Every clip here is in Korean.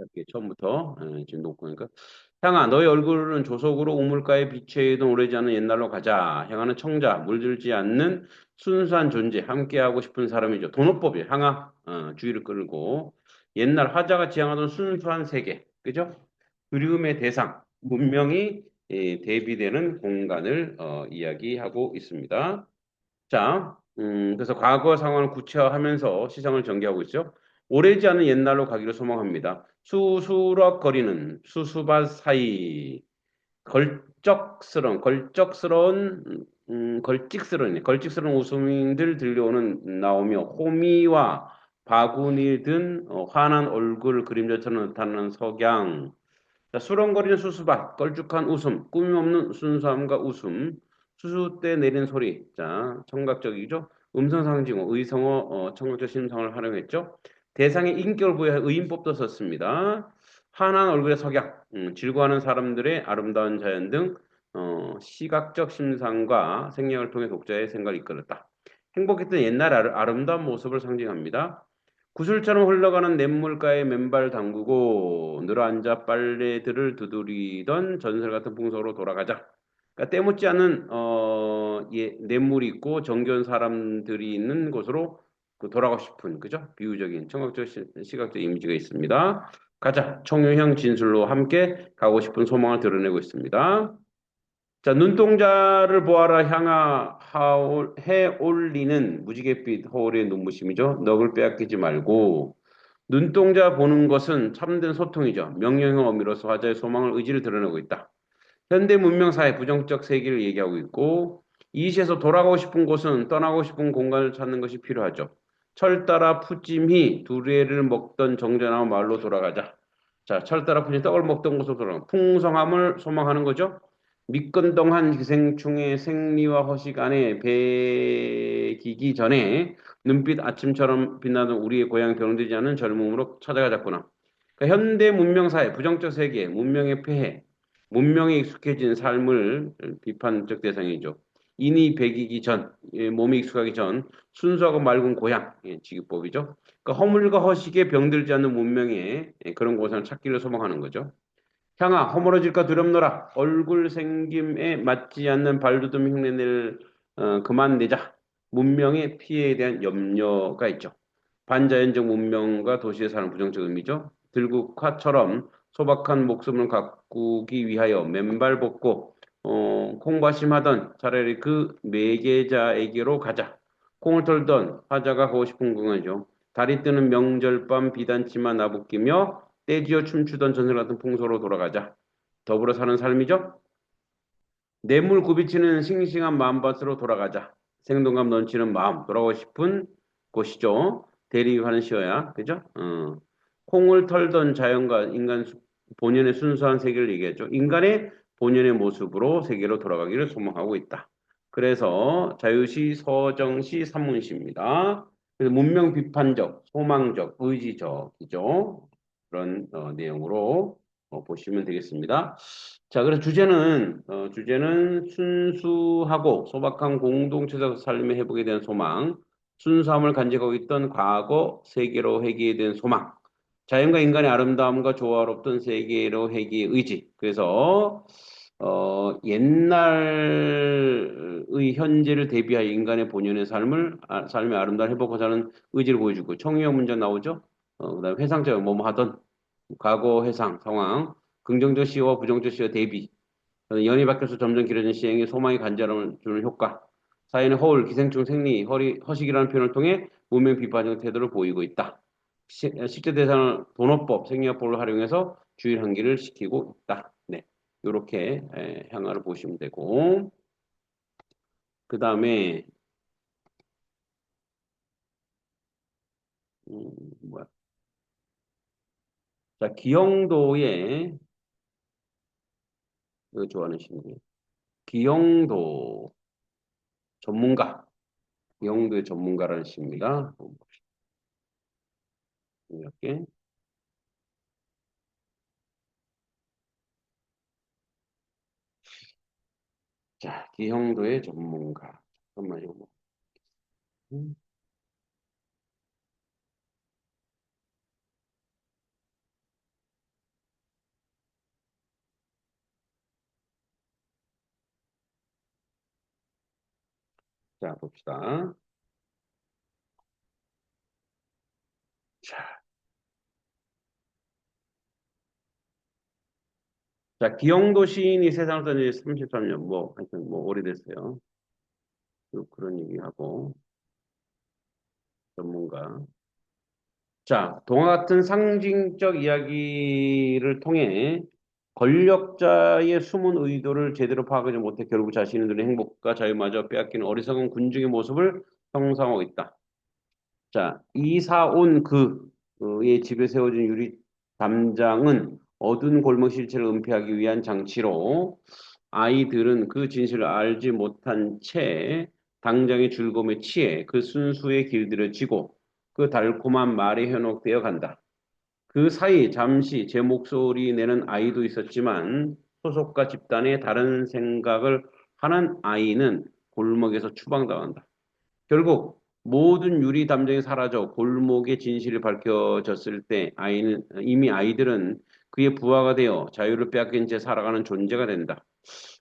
이렇게 처음부터 지금 놓고 그러니까 향아 너의 얼굴은 조석으로 우물가에 비치해있던 오래지 않은 옛날로 가자. 향아는 청자 물들지 않는 순수한 존재 함께하고 싶은 사람이죠. 돈업법이에요. 향아 주의를 끌고 옛날 화자가 지향하던 순수한 세계 그죠? 그리움의 대상 문명이 대비되는 공간을 이야기하고 있습니다. 자, 그래서 과거 상황을 구체화하면서 시장을 전개하고 있죠. 오래지 않은 옛날로 가기를 소망합니다. 수수럭거리는 수수밭 사이 걸찍스러운 웃음들 들려오는 나오며 호미와 바구니 든 환한 얼굴 그림자처럼 나타나는 석양. 자, 수렁거리는 수수밭, 걸쭉한 웃음, 꾸밈 없는 순수함과 웃음, 수수 때 내린 소리. 자, 청각적이죠? 음성 상징어, 의성어, 청각적 심성을 활용했죠. 대상의 인격을 부여해 의인법도 썼습니다. 환한 얼굴의 석양, 즐거워하는 사람들의 아름다운 자연 등 시각적 심상과 생략을 통해 독자의 생각을 이끌었다. 행복했던 옛날 아름다운 모습을 상징합니다. 구슬처럼 흘러가는 냇물가에 맨발 담그고 늘어앉아 빨래들을 두드리던 전설 같은 풍속으로 돌아가자. 그러니까 때묻지 않은 냇물이 있고 정겨운 사람들이 있는 곳으로 돌아가고 싶은 그죠? 비유적인 청각적 시각적 이미지가 있습니다. 가자. 청유형 진술로 함께 가고 싶은 소망을 드러내고 있습니다. 자, 눈동자를 보아라 향하 해 올리는 무지갯빛 허울의 눈부심이죠. 넋을 빼앗기지 말고 눈동자 보는 것은 참된 소통이죠. 명령형 어미로서 화자의 소망을 의지를 드러내고 있다. 현대 문명 사회 부정적 세계를 얘기하고 있고 이 시에서 돌아가고 싶은 곳은 떠나고 싶은 공간을 찾는 것이 필요하죠. 철 따라 푸짐히 두레를 먹던 정전한 마을로 돌아가자. 자, 철 따라 푸짐히 떡을 먹던 곳으로 돌아가. 풍성함을 소망하는 거죠. 미끈덩한 기생충의 생리와 허식 안에 배기기 전에 눈빛 아침처럼 빛나는 우리의 고향 변형되지 않은 젊음으로 찾아가자꾸나. 그러니까 현대 문명 사회 부정적 세계 문명의 폐해 문명에 익숙해진 삶을 비판적 대상이죠. 인이 배기기 전, 몸이 익숙하기 전 순수하고 맑은 고향, 지기법이죠. 그러니까 허물과 허식에 병들지 않는 문명의 그런 곳을 찾기를 소망하는 거죠. 향아, 허물어질까 두렵노라. 얼굴 생김에 맞지 않는 발돋움 흉내낼 그만 내자. 문명의 피해에 대한 염려가 있죠. 반자연적 문명과 도시에 사는 부정적 의미죠. 들국화처럼 소박한 목숨을 가꾸기 위하여 맨발 벗고 콩과심하던 차라리 그 매개자에게로 가자. 콩을 털던 화자가 가고 싶은 공간이죠. 달이 뜨는 명절밤 비단치만 나부끼며 떼지어 춤추던 전설 같은 풍소로 돌아가자. 더불어 사는 삶이죠. 뇌물 굽이치는 싱싱한 마음밭으로 돌아가자. 생동감 넘치는 마음, 돌아가고 싶은 곳이죠. 대리하는 시어야, 그죠? 콩을 털던 자연과 인간 본연의 순수한 세계를 얘기했죠. 인간의 본연의 모습으로 세계로 돌아가기를 소망하고 있다. 그래서 자유시, 서정시, 산문시입니다. 그래서 문명 비판적, 소망적, 의지적이죠. 그런 내용으로 보시면 되겠습니다. 자, 그래서 주제는 순수하고 소박한 공동체적 삶의 회복에 대한 소망, 순수함을 간직하고 있던 과거 세계로 회귀에 대한 소망, 자연과 인간의 아름다움과 조화롭던 세계로 회귀의 의지. 그래서 옛날의 현재를 대비하여 인간의 본연의 삶의 아름다움을 회복하자 하는 의지를 보여주고 청유형 문장 나오죠. 그다음에 회상적 뭐뭐 하던 과거 회상 상황. 긍정적 시와 부정적 시와 대비. 연이 바뀌어서 점점 길어진 시행에 소망의 간절함을 주는 효과. 사회는 허울, 기생충, 생리, 허식이라는 표현을 통해 문명 비판적 태도를 보이고 있다. 실제 대상을 돈어법, 생리학법을 활용해서 주의 환기를 시키고 있다. 네, 이렇게 향화를 보시면 되고 그 다음에 뭐야? 자, 기영도의 이거 좋아하는 신이에요. 기영도 전문가, 기영도의 전문가라는 시입니다. 이렇게. 자, 기형도의 전문가. 잠깐만요. 음, 자, 봅시다. 자, 기영도 시인이 세상을 떠난 지 33년, 뭐, 하여튼 뭐, 오래됐어요. 그런 얘기하고, 전문가. 자, 동화 같은 상징적 이야기를 통해 권력자의 숨은 의도를 제대로 파악하지 못해 결국 자신들의 행복과 자유마저 빼앗기는 어리석은 군중의 모습을 형상화하고 있다. 자, 이사온 그의 집에 세워진 유리 담장은 어두운 골목 실체를 은폐하기 위한 장치로 아이들은 그 진실을 알지 못한 채 당장의 즐거움에 취해 그 순수에 길들여지고 그 달콤한 말에 현혹되어 간다. 그 사이 잠시 제 목소리 내는 아이도 있었지만 소속과 집단의 다른 생각을 하는 아이는 골목에서 추방당한다. 결국 모든 유리 담정이 사라져 골목의 진실이 밝혀졌을 때 이미 아이들은 그의 부하가 되어 자유를 빼앗긴 채 살아가는 존재가 된다.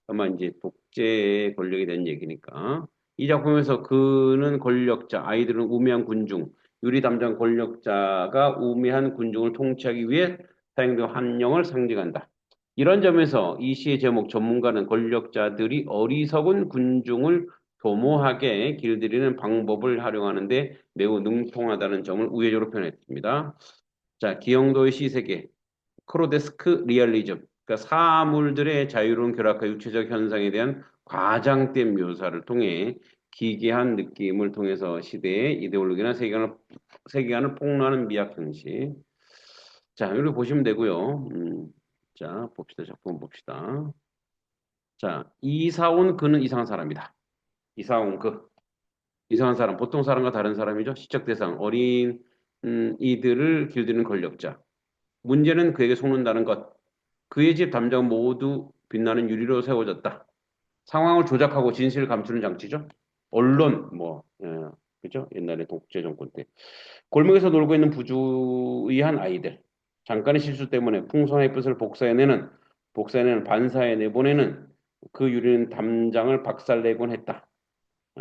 아마 이제 독재의 권력이 된 얘기니까. 이 작품에서 그는 권력자, 아이들은 우매한 군중, 유리 담당 권력자가 우매한 군중을 통치하기 위해 사용된 환영을 상징한다. 이런 점에서 이 시의 제목 전문가는 권력자들이 어리석은 군중을 도모하게 길들이는 방법을 활용하는데 매우 능통하다는 점을 우회적으로 표현했습니다. 자, 기영도의 시세계, 크로데스크 리얼리즘, 그러니까 사물들의 자유로운 결합과 육체적 현상에 대한 과장된 묘사를 통해 기괴한 느낌을 통해서 시대의 이데올로기나 세계관을 폭로하는 미학 형식. 자, 여기 보시면 되고요. 자, 봅시다. 작품 봅시다. 자, 이사온 그는 이상한 사람이다. 이사온 그. 이상한 사람, 보통 사람과 다른 사람이죠. 시적 대상, 어린 이들을 길드는 권력자. 문제는 그에게 속는다는 것. 그의 집 담장 모두 빛나는 유리로 세워졌다. 상황을 조작하고 진실을 감추는 장치죠. 언론, 뭐, 그죠? 옛날에 독재 정권 때. 골목에서 놀고 있는 부주의한 아이들. 잠깐의 실수 때문에 풍선의 뜻을 복사해내는 반사에 내보내는 그 유리는 담장을 박살내곤 했다.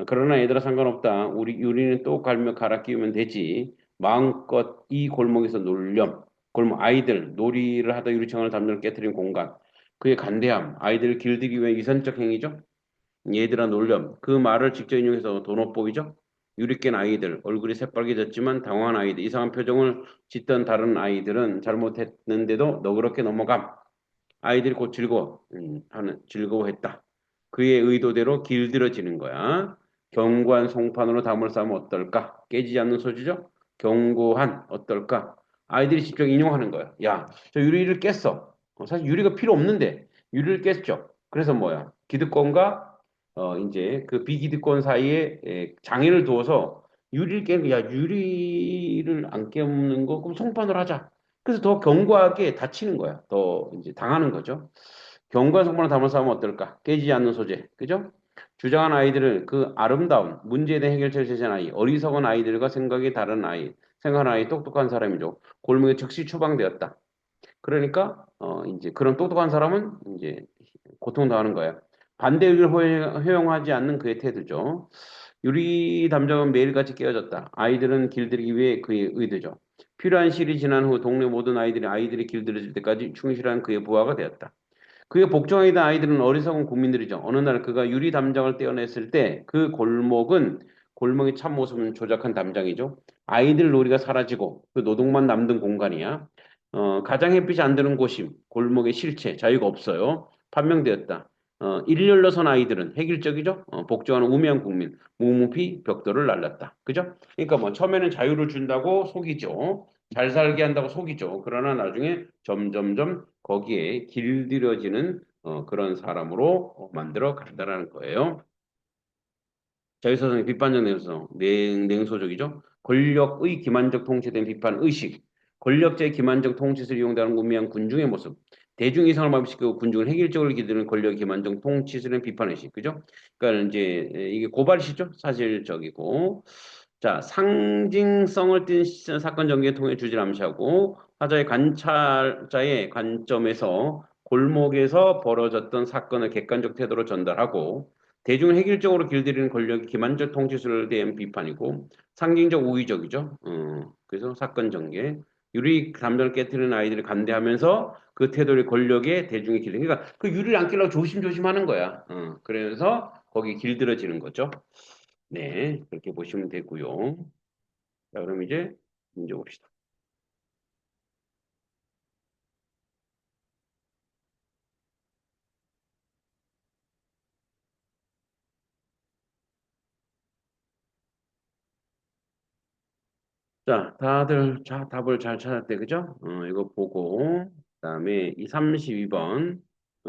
그러나 얘들아 상관없다. 우리 유리는 또 갈며 갈아 끼우면 되지. 마음껏 이 골목에서 놀렴. 골목 아이들 놀이를 하다 유리창을 담요를 깨뜨린 공간. 그의 간대함. 아이들을 길들이기 위한 위선적 행위죠. 얘들아 놀렴. 그 말을 직접 인용해서 돈옷보이죠. 유리 깬 아이들. 얼굴이 새빨개졌지만 당황한 아이들. 이상한 표정을 짓던 다른 아이들은 잘못했는데도 너그럽게 넘어감. 아이들이 곧 즐거워했다. 그의 의도대로 길들여지는 거야. 견고한 송판으로 담을 쌓으면 어떨까? 깨지지 않는 소지죠? 견고한 어떨까? 아이들이 직접 인용하는 거야. 야, 저 유리를 깼어. 사실 유리가 필요 없는데 유리를 깼죠. 그래서 뭐야? 기득권과 이제 그 비기득권 사이에 장애를 두어서 유리를 깨는 야 유리를 안 깨는 거 그럼 송판으로 하자. 그래서 더 견고하게 다치는 거야. 더 이제 당하는 거죠. 견고한 성분을 담아서 하면 어떨까? 깨지지 않는 소재. 그죠? 주장한 아이들은 그 아름다운 문제에 대한 해결책을 제시한 아이, 어리석은 아이들과 생각이 다른 아이, 생각하는 아이, 똑똑한 사람이죠. 골목에 즉시 추방되었다. 그러니까 이제 그런 똑똑한 사람은 이제 고통당하는 거예요. 반대 의견을 허용하지 않는 그의 태도죠. 유리 담장은 매일같이 깨어졌다. 아이들은 길들이기 위해 그의 의도죠. 필요한 시일이 지난 후 동네 모든 아이들이 길들여질 때까지 충실한 그의 부하가 되었다. 그의 복종하게 된 아이들은 어리석은 국민들이죠. 어느 날 그가 유리 담장을 떼어냈을 때 그 골목의 참모습은 조작한 담장이죠. 아이들 놀이가 사라지고 그 노동만 남는 공간이야. 가장 햇빛이 안 드는 곳임, 골목의 실체, 자유가 없어요. 판명되었다. 일렬로 선 아이들은 획일적이죠. 복종하는 우매한 국민, 묵묵히 벽돌을 날랐다. 그죠? 그러니까 뭐 처음에는 자유를 준다고 속이죠. 잘 살게 한다고 속이죠. 그러나 나중에 점점점 거기에 길들여지는 그런 사람으로 만들어 간다라는 거예요. 자유사상의 비판적 내용성, 냉소적이죠. 권력의 기만적 통치에 대한 비판 의식, 권력자의 기만적 통치를 이용하는 우매한 군중의 모습, 대중 이상을 마비시키고 군중을 획일적으로 기르는 권력의 기만적 통치를 비판 의식, 그죠? 그러니까 이제 이게 고발이시죠, 사실적이고. 자, 상징성을 띤 사건 전개를 통해 주제를 암시하고 화자의 관찰자의 관점에서 골목에서 벌어졌던 사건을 객관적 태도로 전달하고 대중을 획일적으로 길들이는 권력이 기만적 통치술에 대한 비판이고 상징적 우위적이죠. 그래서 사건 전개. 유리 담론을 깨뜨리는 아이들을 감대하면서 그 태도를 권력의 대중의 길. 그러니까 그 유리를 안 끼려고 조심조심하는 거야. 그래서 거기 길들여지는 거죠. 네, 그렇게 보시면 되고요. 자, 그럼 이제 문제 봅시다. 자, 다들 답을 잘 찾았대, 그죠? 이거 보고 그다음에 이 32번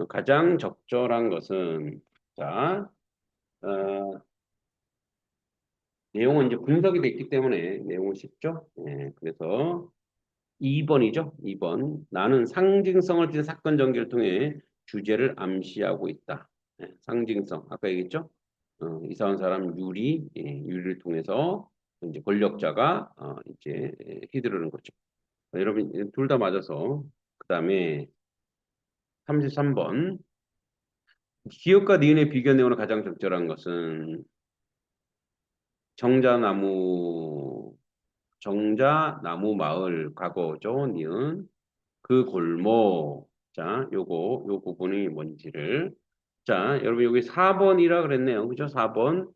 가장 적절한 것은 자, 어, 내용은 이제 분석이 됐기 때문에 내용은 쉽죠? 예, 그래서 2번이죠. 2번. 나는 상징성을 띤 사건 전개를 통해 주제를 암시하고 있다. 예, 상징성. 아까 얘기했죠? 이상한 사람 유리, 예, 유리를 통해서 이제 권력자가 이제 휘두르는 거죠. 여러분 둘 다 맞아서 그다음에 33번. 기업과 니은의 비교 내용으로 가장 적절한 것은 정자나무 정자나무 마을 과거죠. 니은 그 골목. 자, 요 부분이 뭔지를. 자, 여러분 여기 4번이라 그랬네요. 그죠? 4번.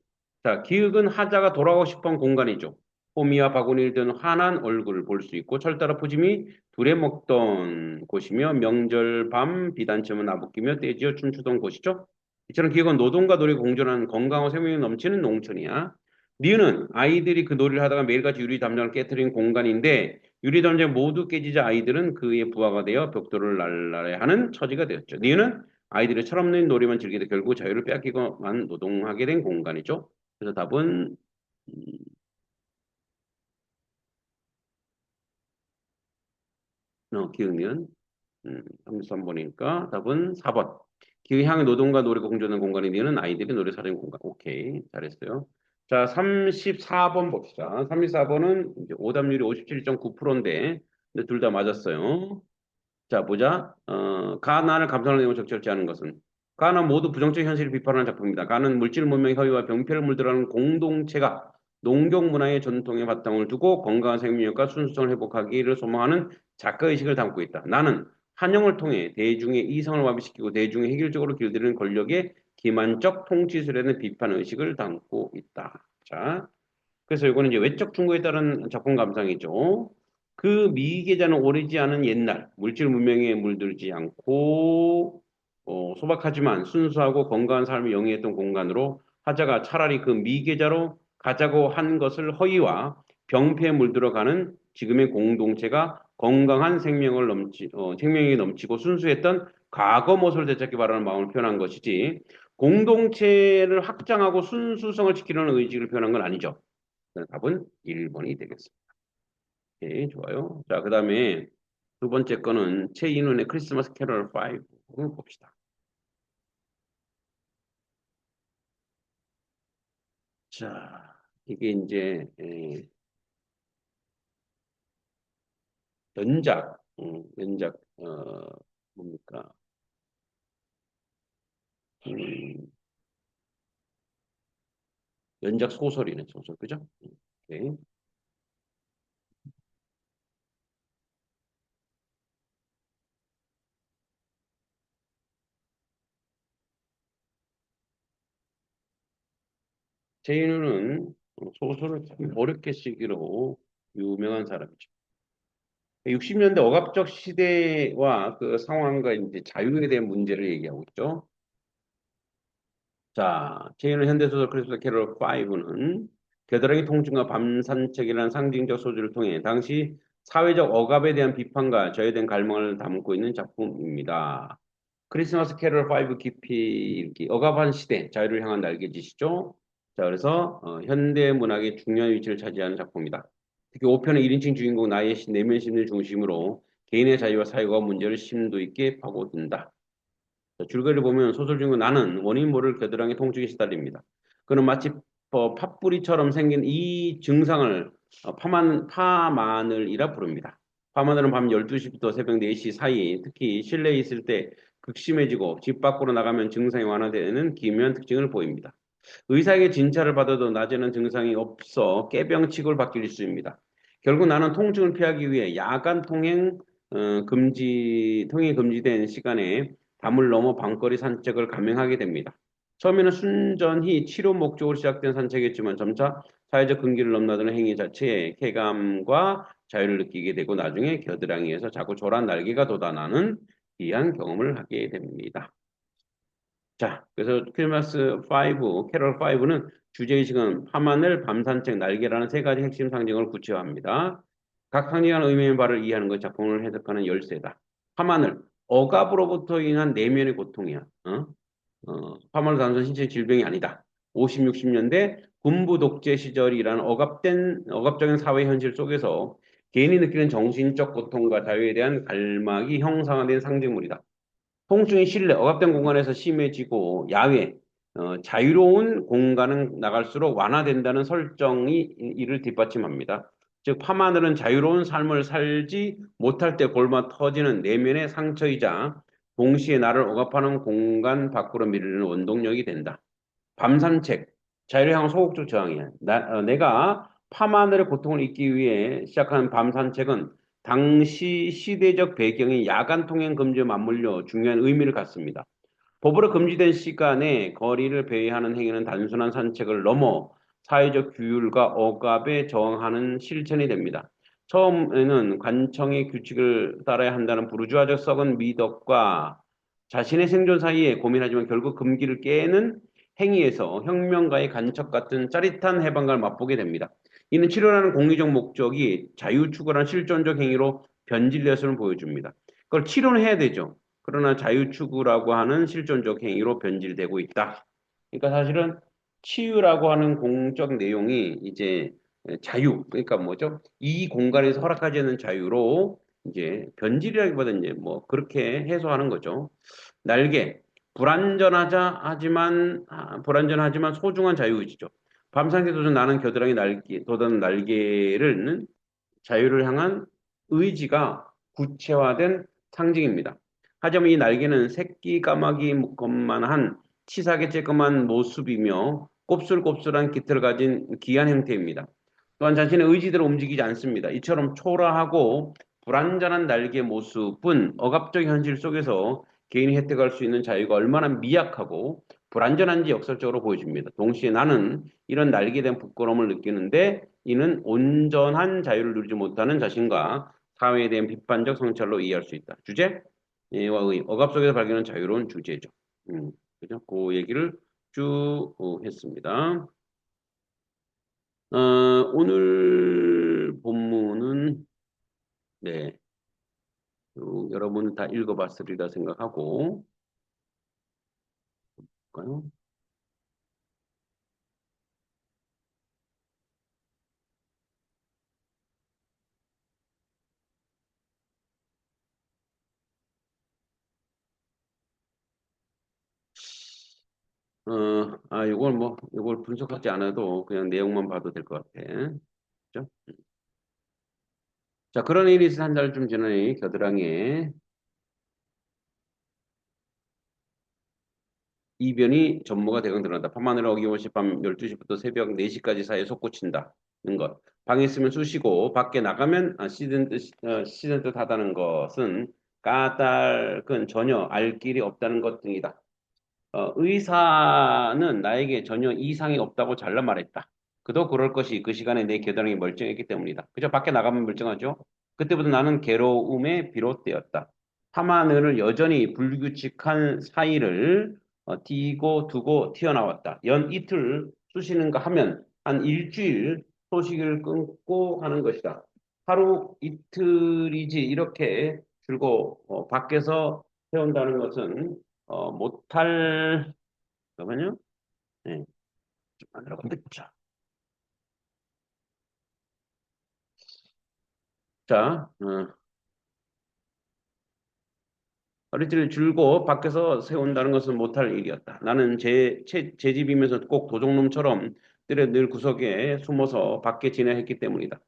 자, 기역은 하자가 돌아가고 싶은 공간이죠. 호미와 바구니를 든 환한 얼굴을 볼 수 있고 철따라 푸짐이 둘에 먹던 곳이며 명절 밤 비단처럼 나부끼며 떼지어 춤추던 곳이죠. 이처럼 기역은 노동과 놀이 공존하는 건강하고 생명이 넘치는 농촌이야. 니은은 아이들이 그 놀이를 하다가 매일같이 유리 담장을 깨뜨린 공간인데 유리 담장 모두 깨지자 아이들은 그의 부하가 되어 벽돌을 날라야 하는 처지가 되었죠. 니은은 아이들이 철없는 놀이만 즐기다 결국 자유를 빼앗기고만 노동하게 된 공간이죠. 그래서 답은 기흥면 33번이니까 답은 4번. 기흥 향의 노동과 노래가 공존하는 공간이 되는 아이들이 노래 사는 공간. 오케이. 잘했어요. 자, 34번 봅시다. 34번은 이제 오답률이 57.9%인데 둘 다 맞았어요. 자, 보자. 가나를 감상하는 내용을 적절치 않은 것은 가나 모두 부정적 현실을 비판하는 작품입니다. 가는 물질 문명의 허위와 병폐를 물들어가는 공동체가 농경 문화의 전통에 바탕을 두고 건강한 생명력과 순수성을 회복하기를 소망하는 작가의식을 담고 있다. 나는 한영을 통해 대중의 이성을 마비시키고 대중의 획일적으로 길들이는 권력의 기만적 통치술에는 비판의식을 담고 있다. 자, 그래서 이거는 이제 외적 충고에 따른 작품 감상이죠. 그 미계자는 오래지 않은 옛날 물질 문명에 물들지 않고 소박하지만 순수하고 건강한 삶을 영위했던 공간으로 하자가 차라리 그 미계자로 가자고 한 것을 허위와 병폐에 물들어가는 지금의 공동체가 건강한 생명이 넘치고 순수했던 과거 모습을 되찾기 바라는 마음을 표현한 것이지 공동체를 확장하고 순수성을 지키려는 의지를 표현한 건 아니죠. 답은 1번이 되겠습니다. 오케이, 좋아요. 자, 그 다음에 두 번째 거는 최인훈의 크리스마스 캐럴 5를 봅시다. 자, 이게 이제 연작 뭡니까? 음, 연작 소설이네, 소설, 그죠? 오케이. 최인훈은 소설을 참 어렵게 쓰기로 유명한 사람이죠. 60년대 억압적 시대와 그 상황과 이제 자유에 대한 문제를 얘기하고 있죠. 자, 제인의 현대소설 크리스마스 캐럴 5는 겨드랑이 통증과 밤 산책이라는 상징적 소재를 통해 당시 사회적 억압에 대한 비판과 저해된 갈망을 담고 있는 작품입니다. 크리스마스 캐럴 5 깊이 읽기 억압한 시대 자유를 향한 날개짓이죠. 자, 그래서 현대 문학의 중요한 위치를 차지하는 작품이다. 특히 5편의 1인칭 주인공 나의 내면 심리를 중심으로 개인의 자유와 사회가 문제를 심도 있게 파고든다. 줄거리를 보면 소설 중에 나는 원인 모를 겨드랑이 통증에 시달립니다. 그는 마치 팥뿌리처럼 생긴 이 증상을 파마늘이라 부릅니다. 파마늘은 밤 12시부터 새벽 4시 사이 특히 실내에 있을 때 극심해지고 집 밖으로 나가면 증상이 완화되는 기묘한 특징을 보입니다. 의사에게 진찰을 받아도 낮에는 증상이 없어 깨병 취급을 받기 일쑤입니다. 결국 나는 통증을 피하기 위해 야간 통행이 금지된 시간에 담을 넘어 밤거리 산책을 감행하게 됩니다. 처음에는 순전히 치료 목적으로 시작된 산책이었지만 점차 사회적 금기를 넘나드는 행위 자체에 쾌감과 자유를 느끼게 되고 나중에 겨드랑이에서 자꾸 조란 날개가 돋아나는 귀한 경험을 하게 됩니다. 자, 그래서 크리스마스 5, 캐럴 5는 주제의식은 밤하늘, 밤산책, 날개라는 세 가지 핵심 상징을 구체화합니다. 각 상징하는 의미의 바를 이해하는 것 작품을 해석하는 열쇠다. 밤하늘, 억압으로부터 인한 내면의 고통이야. 파마르 단순 신체 질병이 아니다. 50, 60년대 군부 독재 시절이라는 억압적인 사회 현실 속에서 개인이 느끼는 정신적 고통과 자유에 대한 갈망이 형상화된 상징물이다. 통증이 실내, 억압된 공간에서 심해지고 야외, 자유로운 공간은 나갈수록 완화된다는 설정이 이를 뒷받침합니다. 즉, 파마늘은 자유로운 삶을 살지 못할 때 골마 터지는 내면의 상처이자 동시에 나를 억압하는 공간 밖으로 밀리는 원동력이 된다. 밤 산책, 자유를 향한 소극적 저항이야. 내가 파마늘의 고통을 잊기 위해 시작한 밤 산책은 당시 시대적 배경이 야간 통행 금지에 맞물려 중요한 의미를 갖습니다. 법으로 금지된 시간에 거리를 배회하는 행위는 단순한 산책을 넘어 사회적 규율과 억압에 저항하는 실천이 됩니다. 처음에는 관청의 규칙을 따라야 한다는 부르주아적 썩은 미덕과 자신의 생존 사이에 고민하지만 결국 금기를 깨는 행위에서 혁명가의 간척 같은 짜릿한 해방감을 맛보게 됩니다. 이는 치료라는 공리적 목적이 자유 추구라는 실존적 행위로 변질되었음을 보여줍니다. 그걸 치료는 해야 되죠. 그러나 자유 추구라고 하는 실존적 행위로 변질되고 있다. 그러니까 사실은 치유라고 하는 공적 내용이 이제 자유, 그러니까 뭐죠? 이 공간에서 허락하지 않는 자유로 이제 변질이라기보다는 이제 뭐 그렇게 해소하는 거죠. 날개, 불안전하지만 소중한 자유의지죠. 밤상계 도전 나는 겨드랑이 날개, 돋아는 날개를 자유를 향한 의지가 구체화된 상징입니다. 하지만 이 날개는 새끼 까마귀 것만한 치사하게 쬐끔한 모습이며 곱슬곱슬한 깃을 가진 귀한 형태입니다. 또한 자신의 의지대로 움직이지 않습니다. 이처럼 초라하고 불완전한 날개 모습은 억압적 현실 속에서 개인이 혜택할 수 있는 자유가 얼마나 미약하고 불완전한지 역설적으로 보여줍니다. 동시에 나는 이런 날개된 부끄러움을 느끼는데 이는 온전한 자유를 누리지 못하는 자신과 사회에 대한 비판적 성찰로 이해할 수 있다. 주제와 의, 억압 속에서 발견하는 자유로운 주제죠. 그죠? 그 얘기를 쭉 했습니다. 오늘 본문은 네, 여러분 다 읽어봤으리라 생각하고 볼까요? 이걸 분석하지 않아도 그냥 내용만 봐도 될 것 같아. 그죠? 자, 그런 일이 있어 한 달쯤 전에 겨드랑이에 이변이 전모가 대강 드러난다. 밤하늘을 어김없이 밤 12시부터 새벽 4시까지 사이에 솟구친다는 것. 방에 있으면 쑤시고 밖에 나가면 씻은 듯 하다는 것은 까닭은 전혀 알 길이 없다는 것 등이다. 의사는 나에게 전혀 이상이 없다고 잘라 말했다. 그도 그럴 것이 그 시간에 내 겨드랑이 멀쩡했기 때문이다. 그저 밖에 나가면 멀쩡하죠. 그때부터 나는 괴로움에 비롯되었다. 하마늘을 여전히 불규칙한 사이를 띄고 두고 튀어나왔다. 연 이틀 쑤시는가 하면 한 일주일 소식을 끊고 하는 것이다. 하루 이틀이지 이렇게 줄고 밖에서 세운다는 것은 못할, 잠깐만요. 네, 좀 만들어 보자. 자, 허리띠를 줄고 밖에서 세운다는 것은 못할 일이었다. 나는 제 집이면서 꼭 도둑놈처럼 늘 구석에 숨어서 밖에 지내야 했기 때문이다.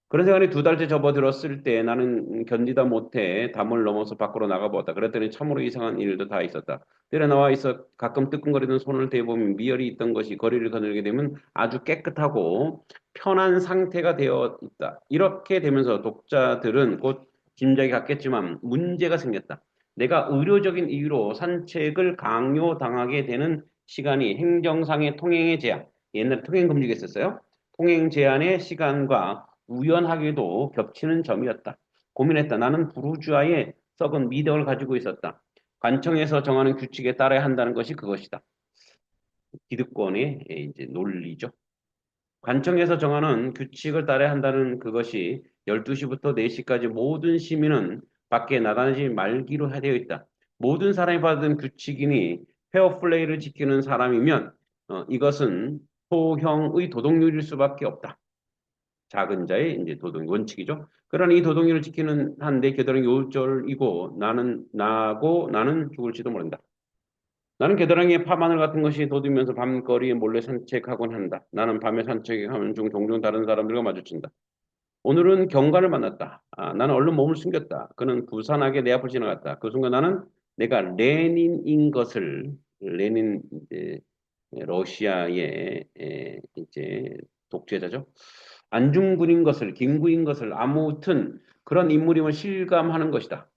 그런 생각이 두 달째 접어들었을 때 나는 견디다 못해 담을 넘어서 밖으로 나가보았다. 그랬더니 참으로 이상한 일도 다 있었다. 들에 나와 있어 가끔 뜨끔거리던 손을 대보면 미열이 있던 것이 거리를 거닐게 되면 아주 깨끗하고 편한 상태가 되어 있다. 이렇게 되면서 독자들은 곧 짐작이 갔겠지만 문제가 생겼다. 내가 의료적인 이유로 산책을 강요당하게 되는 시간이 행정상의 통행의 제한, 옛날에 통행금지가 있었어요. 통행 제한의 시간과 우연하게도 겹치는 점이었다. 고민했다. 나는 부르주아의 썩은 미덕을 가지고 있었다. 관청에서 정하는 규칙에 따라야 한다는 것이 그것이다. 기득권의 이제 논리죠. 관청에서 정하는 규칙을 따라야 한다는 그것이 12시부터 4시까지 모든 시민은 밖에 나가지 말기로 되어 있다. 모든 사람이 받은 규칙이니 페어플레이를 지키는 사람이면 이것은 소형의 도덕률일 수밖에 없다. 작은 자의 이제 도덕 원칙이죠. 그러나 이 도덕률을 지키는 한 내 겨드랑이 요절이고 나는 죽을지도 모른다. 나는 겨드랑이에 파마늘 같은 것이 돋으면서 밤거리에 몰래 산책하곤 한다. 나는 밤에 산책하는 중 종종 다른 사람들과 마주친다. 오늘은 경관을 만났다. 나는 얼른 몸을 숨겼다. 그는 부산하게 내 앞을 지나갔다. 그 순간 나는 내가 레닌인 것을 레닌 이제 러시아의 이제 독재자죠. 안중근인 것을 김구인 것을 아무튼 그런 인물임을 실감하는 것이다.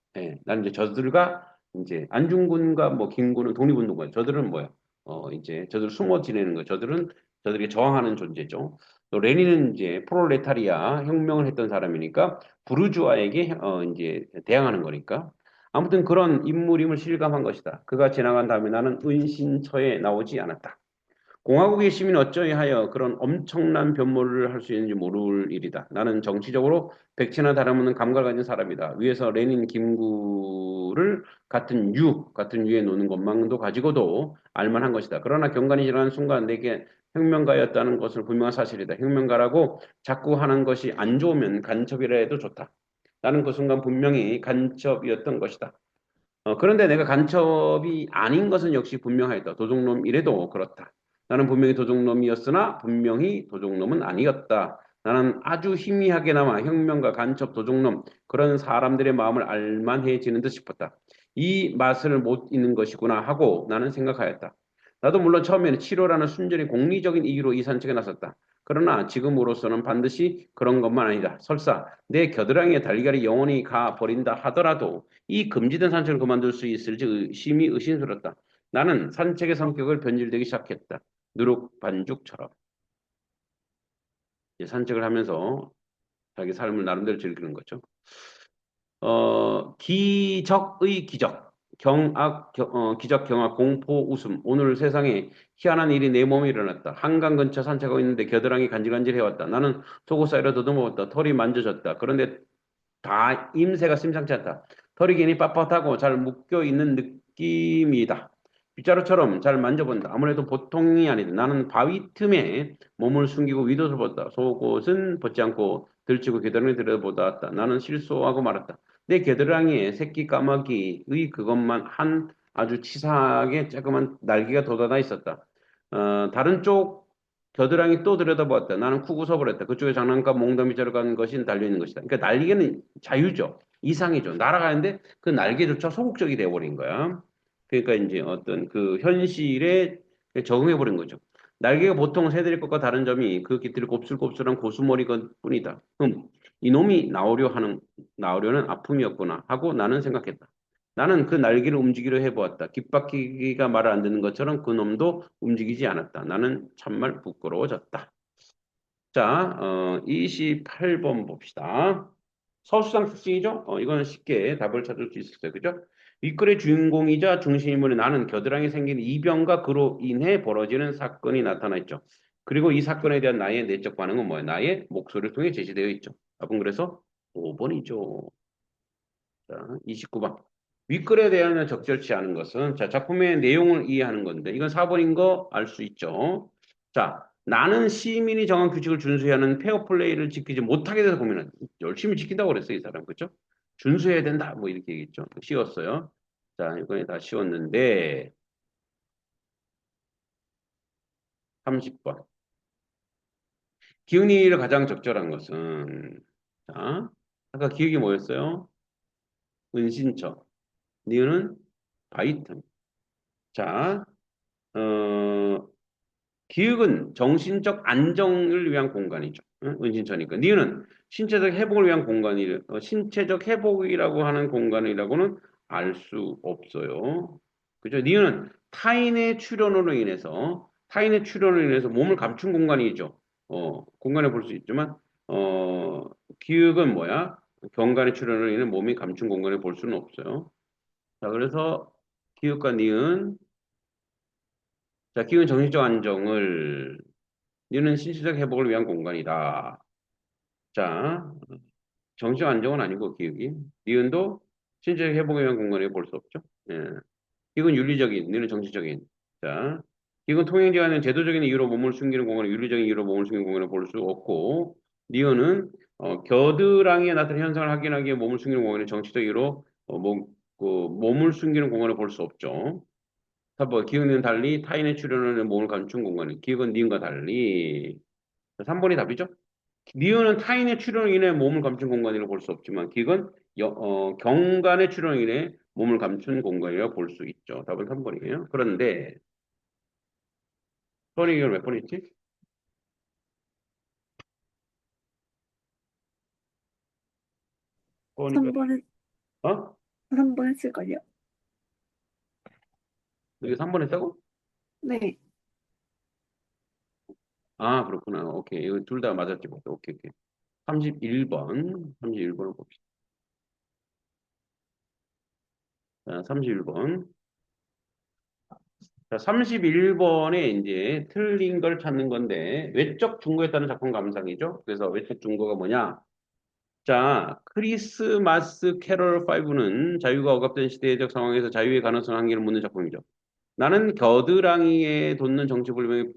나는 이제 저들과 이제 안중근과 뭐 김구는 독립운동가예요. 저들은 뭐야? 이제 저들 숨어 지내는 거. 저들은 저들이 저항하는 존재죠. 또 레닌은 이제 프롤레타리아 혁명을 했던 사람이니까 부르주아에게 이제 대항하는 거니까. 아무튼 그런 인물임을 실감한 것이다. 그가 지나간 다음에 나는 은신처에 나오지 않았다. 공화국의 시민이 어쩌하여 그런 엄청난 변모를 할 수 있는지 모를 일이다. 나는 정치적으로 백치나 다름없는 감각을 가진 사람이다. 위에서 레닌, 김구를 같은 유에 놓는 것만도 가지고도 알만한 것이다. 그러나 경관이 지나는 순간 내게 혁명가였다는 것은 분명한 사실이다. 혁명가라고 자꾸 하는 것이 안 좋으면 간첩이라 해도 좋다. 나는 그 순간 분명히 간첩이었던 것이다. 그런데 내가 간첩이 아닌 것은 역시 분명하다. 도둑놈 이래도 그렇다. 나는 분명히 도둑놈이었으나 분명히 도둑놈은 아니었다. 나는 아주 희미하게나마 혁명가, 간첩, 도둑놈 그런 사람들의 마음을 알만해지는 듯 싶었다. 이 맛을 못 잊는 것이구나 하고 나는 생각하였다. 나도 물론 처음에는 치료라는 순전히 공리적인 이유로 이 산책에 나섰다. 그러나 지금으로서는 반드시 그런 것만 아니다. 설사 내 겨드랑이에 달걀이 영원히 가 버린다 하더라도 이 금지된 산책을 그만둘 수 있을지 심히 의심스럽다. 나는 산책의 성격을 변질되기 시작했다. 누룩 반죽처럼 이제 산책을 하면서 자기 삶을 나름대로 즐기는 거죠. 기적의 기적, 기적, 경악, 공포, 웃음. 오늘 세상에 희한한 일이 내 몸에 일어났다. 한강 근처 산책하고 있는데 겨드랑이 간질간질 해왔다. 나는 속옷 사이로 더듬어봤다. 털이 만져졌다. 그런데 다 임새가 심상치 않다. 털이 괜히 빳빳하고 잘 묶여 있는 느낌이다. 빗자루처럼 잘 만져본다. 아무래도 보통이 아니다. 나는 바위 틈에 몸을 숨기고 위도를 봤다. 속옷은 벗지 않고 들치고 겨드랑이 들여다보다. 나는 실소하고 말았다. 내 겨드랑이에 새끼 까마귀의 그것만 한 아주 치사하게 조그만 날개가 돋아나 있었다. 다른 쪽 겨드랑이 또 들여다보았다. 나는 쿡 웃어버렸다. 그쪽에 장난감 몽둥이자루 간 것이 달려있는 것이다. 그러니까 날개는 자유죠. 이상이죠. 날아가는데 그 날개조차 소극적이 되어버린 거야. 그러니까 이제 어떤 그 현실에 적응해버린 거죠. 날개가 보통 새들의 것과 다른 점이 그 깃들이 곱슬곱슬한 고수머리건 뿐이다. 이놈이 나오려는 아픔이었구나 하고 나는 생각했다. 나는 그 날개를 움직이려 해보았다. 깃바퀴가 말을 안 듣는 것처럼 그 놈도 움직이지 않았다. 나는 참말 부끄러워졌다. 자, 28번 봅시다. 서술상 특징이죠? 이거는 쉽게 답을 찾을 수 있을 거예요. 그죠? 윗글의 주인공이자 중심인물의 나는 겨드랑이 생긴 이병과 그로 인해 벌어지는 사건이 나타나 있죠. 그리고 이 사건에 대한 나의 내적 반응은 뭐예요? 나의 목소리를 통해 제시되어 있죠. 답은 그래서 5번이죠. 자, 29번. 윗글에 대한 적절치 않은 것은 자, 작품의 내용을 이해하는 건데 이건 4번인 거 알 수 있죠. 자, 나는 시민이 정한 규칙을 준수해야 하는 페어플레이를 지키지 못하게 돼서 고민한다. 열심히 지킨다고 그랬어요, 이 사람. 그렇죠? 준수해야 된다. 뭐 이렇게 얘기했죠. 쉬웠어요. 자, 이번에 다 쉬웠는데 30번. 기흥리를 가장 적절한 것은 자, 아까 기억이 뭐였어요? 은신처. 니은은 바이텀. 자, 어, 기억은 정신적 안정을 위한 공간이죠. 응? 은신처니까. 니은은 신체적 회복을 위한 공간이, 신체적 회복이라고 하는 공간이라고는 알 수 없어요. 그죠? 니은은 타인의 출현으로 인해서 몸을 감춘 공간이죠. 공간에 볼 수 있지만, 어, 기억은 뭐야? 경간의 출현으로 인해 몸이 감춘 공간에 볼 수는 없어요. 자, 그래서 기억과 니은, 자, 기억은 정신적 안정을 니는 신체적 회복을 위한 공간이다. 자, 정신적 안정은 아니고 기억이. 니은도 신체적 회복을 위한 공간에 볼 수 없죠. 예. 기억은 윤리적인, 니는 정신적인. 자, 기억은 통행제하는 제도적인 이유로 몸을 숨기는 공간에 윤리적인 이유로 몸을 숨기는 공간에 볼 수 없고, 니은은 겨드랑이에 나타나는 현상을 확인하기 위해 몸을 숨기는 공간에 정치적 이유로 몸을 숨기는 공간에 볼 수 없죠. 4번, 기억은 달리 타인의 출현을 몸을 감춘 공간에, 기억은 니은과 달리. 3번이 답이죠? 미은은 타인의 출현으로 인해 몸을 감춘 공간이라고 볼 수 없지만 기은 경간의 출현으로 인해 몸을 감춘 공간이라고 볼 수 있죠. 답은 3번이에요. 그런데 선이 이걸 몇 번 했지? 선이가 3번은, 어? 3번 했을걸요? 이게 3번 했다고? 네. 아, 그렇구나. 오케이. 이거 둘 다 맞았지. 뭐. 오케이, 오케이. 31번. 31번을 봅시다. 자, 31번. 자, 31번에 이제 틀린 걸 찾는 건데 외적 증거에 따른 작품 감상이죠. 그래서 외적 증거가 뭐냐? 자, 크리스마스 캐럴 5는 자유가 억압된 시대적 상황에서 자유의 가능성 한계를 묻는 작품이죠. 나는 겨드랑이에 돋는 정체불명의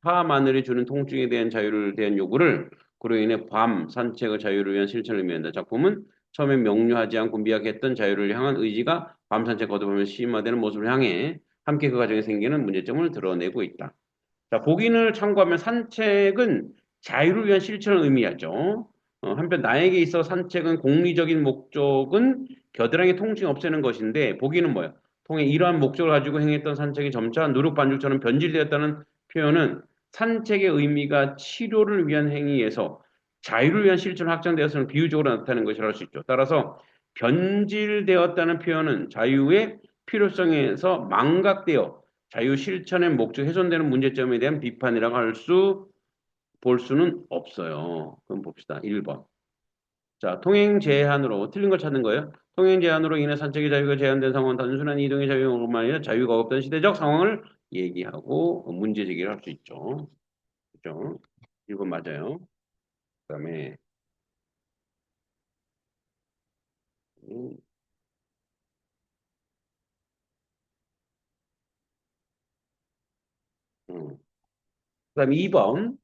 파마늘이 주는 통증에 대한 자유를 대한 요구를 그로 인해 밤 산책의 자유를 위한 실천을 의미한다. 작품은 처음에 명료하지 않고 미약했던 자유를 향한 의지가 밤 산책 거듭하면 심화되는 모습을 향해 함께 그 과정에 생기는 문제점을 드러내고 있다. 자, 복인을 참고하면 산책은 자유를 위한 실천을 의미하죠. 한편 나에게 있어 산책은 공리적인 목적은 겨드랑이 통증 없애는 것인데 복인은 뭐야? 통해 이러한 목적을 가지고 행했던 산책이 점차 누룩 반죽처럼 변질되었다는 표현은 산책의 의미가 치료를 위한 행위에서 자유를 위한 실천을 확장되었음을 비유적으로 나타내는 것이라 할 수 있죠. 따라서 변질되었다는 표현은 자유의 필요성에서 망각되어 자유 실천의 목적 훼손되는 문제점에 대한 비판이라고 볼 수는 없어요. 그럼 봅시다. 1번. 자, 통행 제한으로 틀린 걸 찾는 거예요. 통행 제한으로 인해 산책의 자유가 제한된 상황은 단순한 이동의 자유뿐만 아니라 자유가 없던 시대적 상황을 얘기하고 문제 제기를 할 수 있죠. 그죠? 1번 맞아요. 그다음에 음, 음. 그다음에 2번.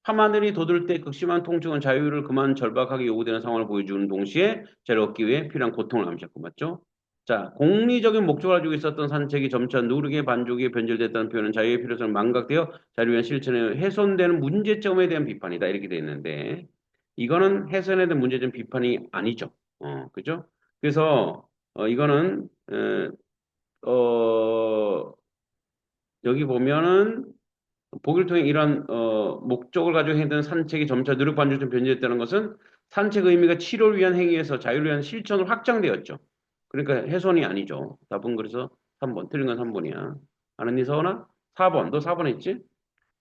밤하늘이 돋을 때 극심한 통증은 자유를 그만 절박하게 요구되는 상황을 보여주는 동시에 자유를 얻기 위해 필요한 고통을 감시했고 맞죠? 자, 공리적인 목적을 가지고 있었던 산책이 점차 누르게 반죽에 변질됐다는 표현은 자유의 필요성을 망각되어 자유를 위한 실천에 훼손되는 문제점에 대한 비판이다 이렇게 돼 있는데 이거는 훼손에 대한 문제점 비판이 아니죠. 그죠? 그래서 이거는 여기 보면은 보기를 통해 이러한 목적을 가지고 행했던 산책이 점차 누력 반죽점 변질됐다는 것은 산책 의미가 치료를 위한 행위에서 자유를 위한 실천으로 확장되었죠. 그러니까 훼손이 아니죠. 답은 그래서 3번. 틀린 건 3번이야. 아는 서원아? 4번. 너 4번 했지?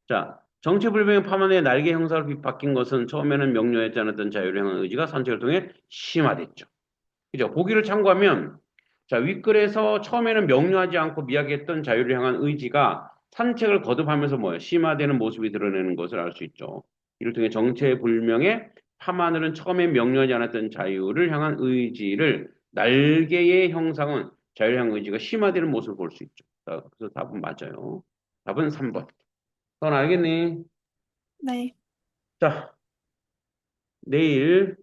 자, 정체불명의 파만의 날개 형상을 바뀐 것은 처음에는 명료하지 않았던 자유를 향한 의지가 산책을 통해 심화됐죠. 그죠? 보기를 참고하면 자, 윗글에서 처음에는 명료하지 않고 미약했던 자유를 향한 의지가 산책을 거듭하면서 뭐예요? 심화되는 모습이 드러내는 것을 알 수 있죠. 이를 통해 정체불명의 파마늘은 처음에 명료하지 않았던 자유를 향한 의지를 날개의 형상은 자유를 향한 의지가 심화되는 모습을 볼 수 있죠. 자, 그래서 답은 맞아요. 답은 3번. 넌 알겠니? 네. 자, 내일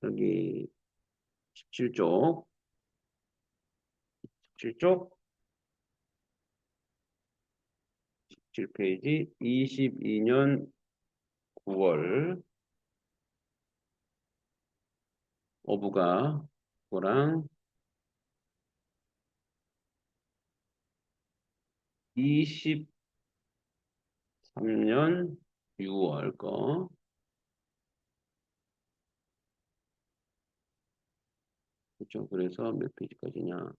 여기 17쪽, 17쪽 7페이지 22년 9월 어부가 그거랑 23년 6월 거. 그렇죠. 그래서 몇 페이지까지냐?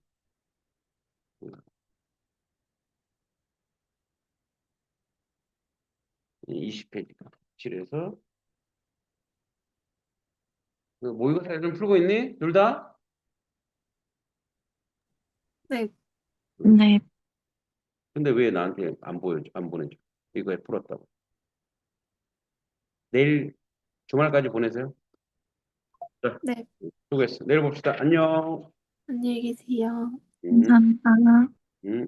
20페이지까지. 칠해서 그 모의고사 좀 풀고 있니? 둘 다? 네. 네, 근데 왜 나한테 안 보내줘? 이거에 풀었다고. 내일 주말까지 보내세요. 자, 네. 수고했어. 내일 봅시다. 안녕. 안녕히 계세요. 음, 감사합니다. 음.